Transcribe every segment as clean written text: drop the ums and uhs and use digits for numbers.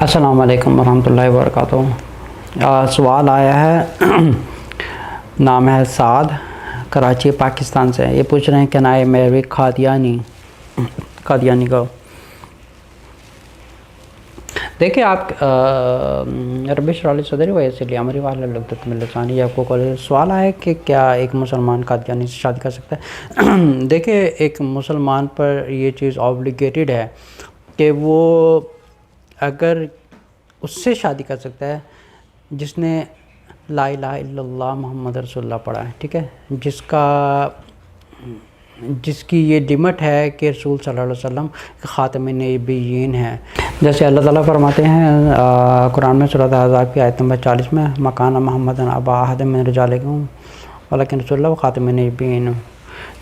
السلام علیکم ورحمۃ اللہ وبرکاتہ۔ سوال آیا ہے، نام ہے سعد، کراچی پاکستان سے۔ یہ پوچھ رہے ہیں کہ نائے میری قادیانی کو دیکھیں آپ رب اشرح لی صدری ویسر لی امری واحلل عقدۃ من لسانی یفقہوا قولی۔ سوال ہے کہ کیا ایک مسلمان قادیانی سے شادی کر سکتا ہے؟ دیکھیں ایک مسلمان پر یہ چیز اوبلیگیٹڈ ہے کہ وہ اگر اس سے شادی کر سکتا ہے جس نے لا الہ الا اللہ محمد رسول اللہ پڑھا ہے، ٹھیک ہے، جس کی یہ لمٹ ہے کہ رسول صلی اللہ علیہ وسلم خاتم النبیین ہے۔ جیسے اللہ تعالیٰ فرماتے ہیں قرآن میں سورۃ احزاب کی آیت نمبر 40 میں، مکان محمد ابا احد من رجالکم ولکن رسول اللہ خاتم النبیین،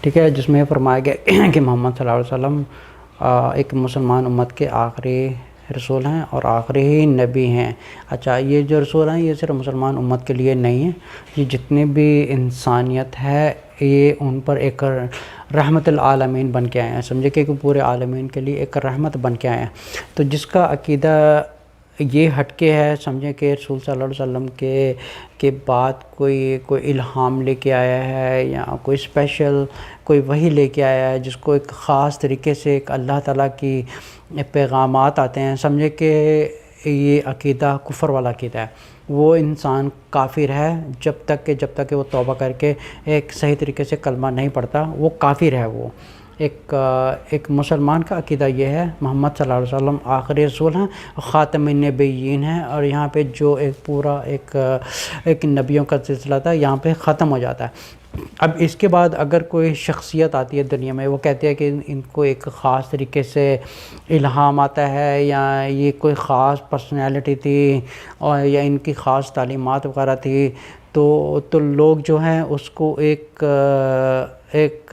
ٹھیک ہے، جس میں فرمایا گیا کہ محمد صلی اللہ علیہ وسلم ایک مسلمان امت کے آخری رسول ہیں اور آخری نبی ہیں۔ اچھا، یہ جو رسول ہیں یہ صرف مسلمان امت کے لیے نہیں ہیں، یہ جتنے بھی انسانیت ہے یہ ان پر ایک رحمت العالمین بن کے آئے ہیں، سمجھے کہ پورے عالمین کے لیے ایک رحمت بن کے آئے ہیں۔ تو جس کا عقیدہ یہ ہٹ کے ہے، سمجھے کہ رسول صلی اللہ علیہ وسلم کے بعد کوئی الہام لے کے آیا ہے یا کوئی اسپیشل کوئی وحی لے کے آیا ہے جس کو ایک خاص طریقے سے ایک اللہ تعالیٰ کی پیغامات آتے ہیں، سمجھے کہ یہ عقیدہ کفر والا عقیدہ ہے۔ وہ انسان کافر ہے جب تک کہ وہ توبہ کر کے ایک صحیح طریقے سے کلمہ نہیں پڑھتا، وہ کافر ہے۔ وہ ایک مسلمان کا عقیدہ یہ ہے محمد صلی اللہ علیہ وسلم آخری رسول ہیں، خاتم النبیین ہیں، اور یہاں پہ جو ایک پورا ایک نبیوں کا سلسلہ تھا یہاں پہ ختم ہو جاتا ہے۔ اب اس کے بعد اگر کوئی شخصیت آتی ہے دنیا میں، وہ کہتے ہیں کہ ان کو ایک خاص طریقے سے الہام آتا ہے یا یہ کوئی خاص پرسنالٹی تھی اور یا ان کی خاص تعلیمات وغیرہ تھی، تو لوگ جو ہیں اس کو ایک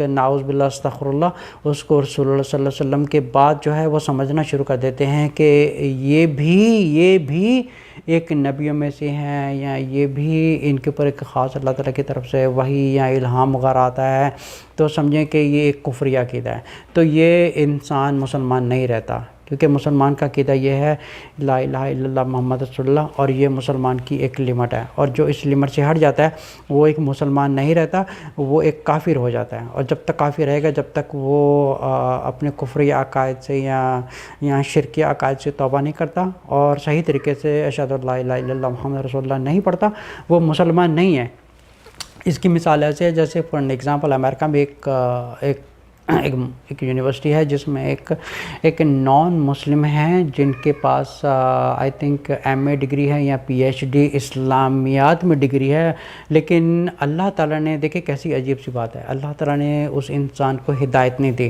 نعوذ باللہ استغفر اللہ، اس کو رسول اللہ صلی اللہ علیہ وسلم کے بعد جو ہے وہ سمجھنا شروع کر دیتے ہیں کہ یہ بھی ایک نبیوں میں سے ہیں، یا یہ بھی ان کے اوپر ایک خاص اللہ تعالیٰ کی طرف سے وحی یا الہام وغیرہ آتا ہے، تو سمجھیں کہ یہ ایک کفری عقیدہ ہے۔ تو یہ انسان مسلمان نہیں رہتا، کیونکہ مسلمان کا عقیدہ یہ ہے لا الہ الا اللہ محمد رسول اللہ، اور یہ مسلمان کی ایک لمٹ ہے، اور جو اس لمٹ سے ہٹ جاتا ہے وہ ایک مسلمان نہیں رہتا، وہ ایک کافر ہو جاتا ہے۔ اور جب تک کافر رہے گا، جب تک وہ اپنے کفری عقائد سے یا شرکی عقائد سے توبہ نہیں کرتا اور صحیح طریقے سے اشہد ان لا الہ الا اللہ محمد رسول اللہ نہیں پڑھتا، وہ مسلمان نہیں ہے۔ اس کی مثال ایسے ہے جیسے فار ایگزامپل امریکہ میں ایک یونیورسٹی ہے جس میں ایک نان مسلم ہیں جن کے پاس I think M A degree ہے یا پی ایچ ڈی اسلامیات میں ڈگری ہے، لیکن اللہ تعالیٰ نے، دیکھیں کیسی عجیب سی بات ہے، اللہ تعالیٰ نے اس انسان کو ہدایت نہیں دی۔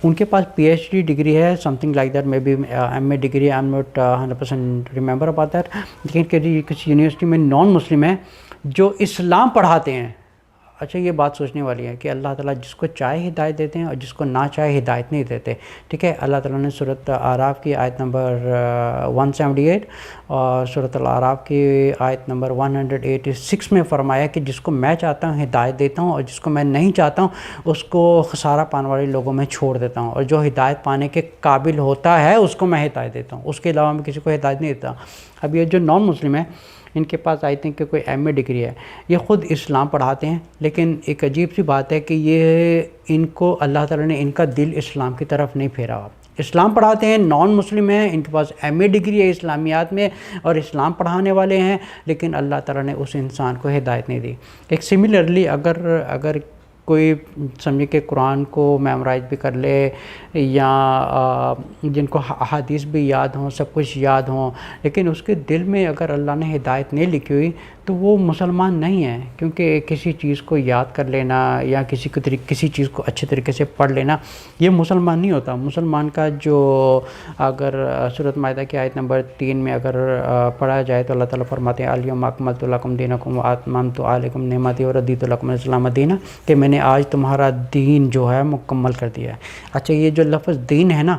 ان کے پاس پی ایچ ڈی ڈگری ہے، something like that, maybe M A degree, I am not 100% remember about that, لیکن کسی یونیورسٹی میں نان مسلم ہیں جو اسلام پڑھاتے ہیں۔ اچھا، یہ بات سوچنے والی ہے کہ اللہ تعالیٰ جس کو چاہے ہدایت دیتے ہیں اور جس کو نہ چاہے ہدایت نہیں دیتے، ٹھیک ہے۔ اللہ تعالیٰ نے سورۃ اعراف کی آیت نمبر 178 اور سورۃ الاعراف کی آیت نمبر 186 میں فرمایا کہ جس کو میں چاہتا ہوں ہدایت دیتا ہوں، اور جس کو میں نہیں چاہتا ہوں اس کو خسارہ پانے والے لوگوں میں چھوڑ دیتا ہوں، اور جو ہدایت پانے کے قابل ہوتا ہے اس کو میں ہدایت دیتا ہوں، اس کے علاوہ میں کسی کو ہدایت نہیں دیتا۔ اب یہ جو نان مسلم ہے، ان کے پاس آئی تھنک کہ کوئی ایم اے ڈگری ہے، یہ خود اسلام پڑھاتے ہیں، لیکن ایک عجیب سی بات ہے کہ یہ ان کو اللہ تعالیٰ نے ان کا دل اسلام کی طرف نہیں پھیرا۔ اسلام پڑھاتے ہیں، نان مسلم ہیں، ان کے پاس ایم اے ڈگری ہے اسلامیات میں اور اسلام پڑھانے والے ہیں، لیکن اللہ تعالیٰ نے اس انسان کو ہدایت نہیں دی۔ ایک سملرلی اگر کوئی سمجھے کہ قرآن کو میمورائز بھی کر لے یا جن کو احادیث بھی یاد ہوں، سب کچھ یاد ہوں، لیکن اس کے دل میں اگر اللہ نے ہدایت نہیں لکھی ہوئی تو وہ مسلمان نہیں ہے، کیونکہ کسی چیز کو یاد کر لینا یا کسی چیز کو اچھے طریقے سے پڑھ لینا یہ مسلمان نہیں ہوتا۔ مسلمان کا جو اگر سورۃ مائدہ کی آیت نمبر 3 میں اگر پڑھا جائے تو اللہ تعالیٰ فرماتے ہیں الیوم اکملت لکم دینکم واتممت علیکم نعمتی ورضیت لکم الاسلام دینا، کہ میں نے آج تمہارا دین جو ہے مکمل کر دیا ہے۔ اچھا، یہ جو لفظ دین ہے نا،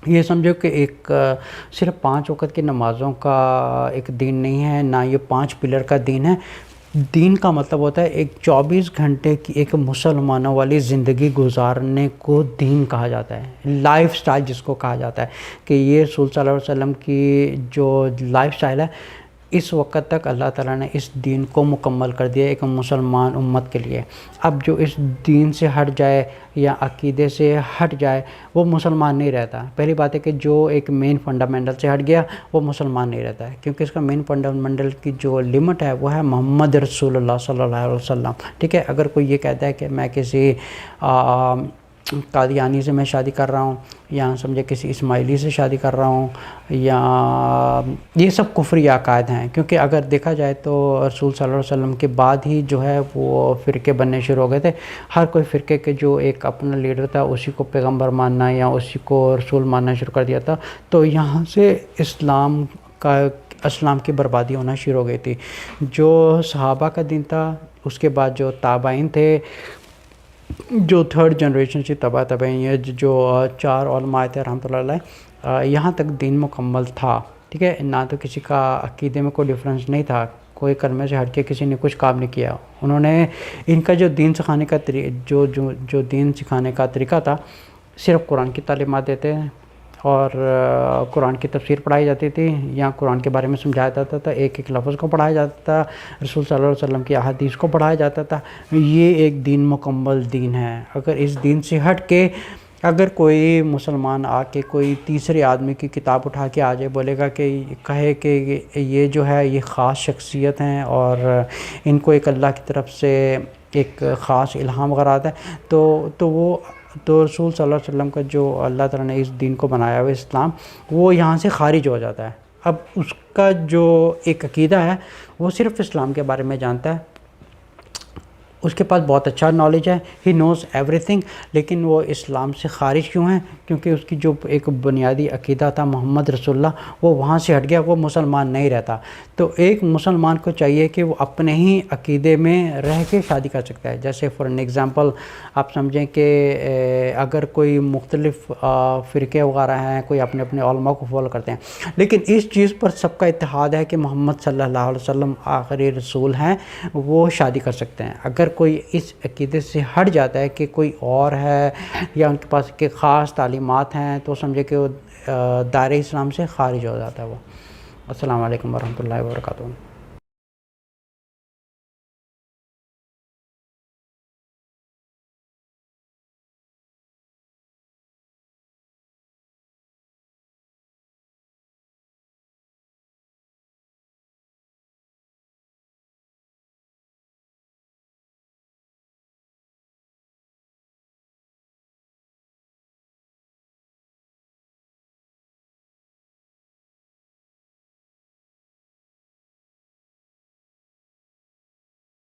یہ سمجھو کہ ایک صرف 5 وقت کی نمازوں کا ایک دین نہیں ہے، نہ یہ 5 پلر کا دین ہے۔ دین کا مطلب ہوتا ہے ایک 24 گھنٹے کی ایک مسلمانوں والی زندگی گزارنے کو دین کہا جاتا ہے، لائف سٹائل جس کو کہا جاتا ہے کہ یہ رسول صلی اللہ علیہ وسلم کی جو لائف سٹائل ہے، اس وقت تک اللہ تعالیٰ نے اس دین کو مکمل کر دیا ایک مسلمان امت کے لیے۔ اب جو اس دین سے ہٹ جائے یا عقیدے سے ہٹ جائے وہ مسلمان نہیں رہتا۔ پہلی بات ہے کہ جو ایک مین فنڈامنٹل سے ہٹ گیا وہ مسلمان نہیں رہتا ہے، کیونکہ اس کا مین فنڈامنٹل کی جو لمٹ ہے وہ ہے محمد رسول اللہ صلی اللہ علیہ وسلم، ٹھیک ہے۔ اگر کوئی یہ کہتا ہے کہ میں کسی قادیانی سے میں شادی کر رہا ہوں، یا سمجھے کسی اسماعیلی سے شادی کر رہا ہوں، یا یہ سب کفری عقائد ہیں، کیونکہ اگر دیکھا جائے تو رسول صلی اللہ علیہ وسلم کے بعد ہی جو ہے وہ فرقے بننے شروع ہو گئے تھے۔ ہر کوئی فرقے کے جو ایک اپنا لیڈر تھا اسی کو پیغمبر ماننا یا اسی کو رسول ماننا شروع کر دیا تھا، تو یہاں سے اسلام کی بربادی ہونا شروع ہو گئی تھی۔ جو صحابہ کا دین تھا، اس کے بعد جو تابعین تھے، جو تھرڈ جنریشن سے تابعین، جو 4 علماء تھے رحمۃ اللہ علیہ، یہاں تک دین مکمل تھا، ٹھیک ہے۔ نہ تو کسی کا عقیدے میں کوئی ڈفرینس نہیں تھا، کوئی کلمے سے ہٹ کے کسی نے کچھ کام نہیں کیا۔ انہوں نے ان کا جو دین سکھانے کا جو دین سکھانے کا طریقہ تھا، صرف قرآن کی تعلیمات دیتے ہیں، اور قرآن کی تفسیر پڑھائی جاتی تھی، یا قرآن کے بارے میں سمجھایا جاتا تھا، ایک ایک لفظ کو پڑھایا جاتا تھا، رسول صلی اللہ علیہ وسلم کی احادیث کو پڑھایا جاتا تھا۔ یہ ایک دین مکمل دین ہے۔ اگر اس دین سے ہٹ کے اگر کوئی مسلمان آ کے کوئی تیسرے آدمی کی کتاب اٹھا کے آ جائے، بولے گا کہ کہے کہ یہ جو ہے یہ خاص شخصیت ہیں اور ان کو ایک اللہ کی طرف سے ایک خاص الہام وغیرہ آتا ہے، تو رسول صلی اللہ علیہ وسلم کا جو اللہ تعالیٰ نے اس دین کو بنایا ہوا اسلام، وہ یہاں سے خارج ہو جاتا ہے۔ اب اس کا جو ایک عقیدہ ہے وہ صرف اسلام کے بارے میں جانتا ہے، اس کے پاس بہت اچھا نالج ہے، ہی نوز ایوری تھنگ، لیکن وہ اسلام سے خارج کیوں ہیں؟ کیونکہ اس کی جو ایک بنیادی عقیدہ تھا محمد رسول اللہ، وہ وہاں سے ہٹ گیا، وہ مسلمان نہیں رہتا۔ تو ایک مسلمان کو چاہیے کہ وہ اپنے ہی عقیدے میں رہ کے شادی کر سکتا ہے۔ جیسے فار این ایگزامپل آپ سمجھیں کہ اگر کوئی مختلف فرقے وغیرہ ہیں، کوئی اپنے اپنے علماء کو فالو کرتے ہیں، لیکن اس چیز پر سب کا اتحاد ہے کہ محمد صلی اللہ علیہ وسلم آخری رسول ہیں، وہ شادی کر سکتے ہیں۔ اگر کوئی اس عقیدے سے ہٹ جاتا ہے کہ کوئی اور ہے یا ان کے پاس کہ خاص تعلیمات ہیں، تو سمجھے کہ وہ دائرہ اسلام سے خارج ہو جاتا ہے وہ۔ السلام علیکم ورحمۃ اللہ وبرکاتہ۔